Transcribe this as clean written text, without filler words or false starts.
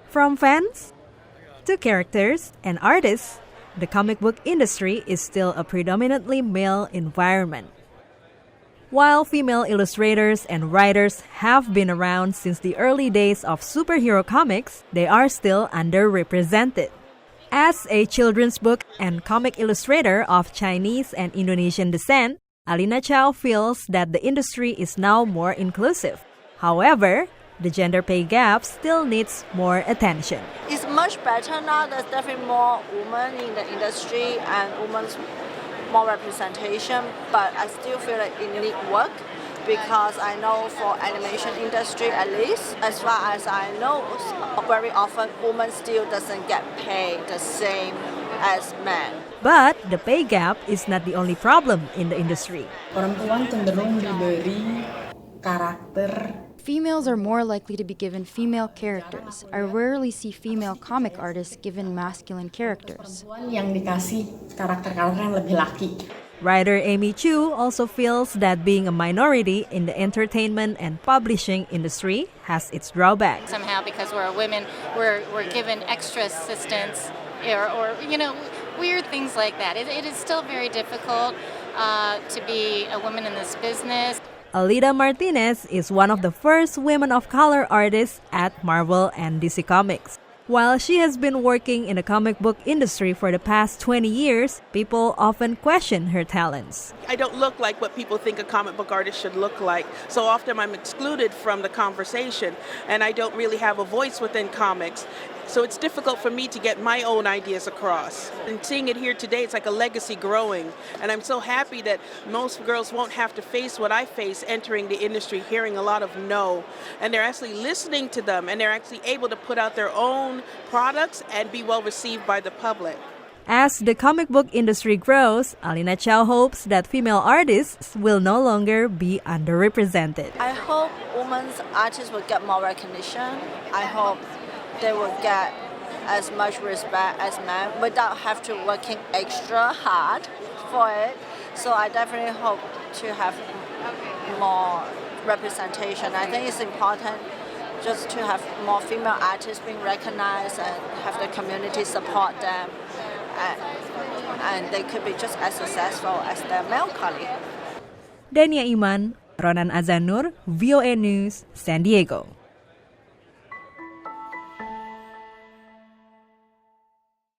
From fans to characters and artists, the comic book industry is still a predominantly male environment. While female illustrators and writers have been around since the early days of superhero comics, they are still underrepresented. As a children's book and comic illustrator of Chinese and Indonesian descent, Alina Cho feels that the industry is now more inclusive. However, the gender pay gap still needs more attention. It's much better now. There's definitely more women in the industry and women's more representation, but I still feel like it needs work because I know for animation industry at least, as far as I know, very often women still doesn't get paid the same as men. But the pay gap is not the only problem in the industry. Perempuan cenderung diberi karakter. Females are more likely to be given female characters. I rarely see female comic artists given masculine characters. Perempuan yang dikasih karakter-karakter yang lebih laki. Writer Amy Chu also feels that being a minority in the entertainment and publishing industry has its drawbacks. Somehow, because we're women, we're given extra assistance or weird things like that. It is still very difficult to be a woman in this business. Alida Martinez is one of the first women of color artists at Marvel and DC Comics. While she has been working in the comic book industry for the past 20 years, people often question her talents. I don't look like what people think a comic book artist should look like. So often I'm excluded from the conversation, and I don't really have a voice within comics. So it's difficult for me to get my own ideas across. And seeing it here today, it's like a legacy growing. And I'm so happy that most girls won't have to face what I face entering the industry, hearing a lot of no. And they're actually listening to them, and they're actually able to put out their own products and be well received by the public. As the comic book industry grows, Alina Cho hopes that female artists will no longer be underrepresented. I hope women's artists will get more recognition. I hope they will get as much respect as men without have to working extra hard for it. So I definitely hope to have more representation. I think it's important just to have more female artists being recognized and have the community support them. And they could be just as successful as their male colleagues. Dhania Iman, Ronan Azanur, VOA News, San Diego.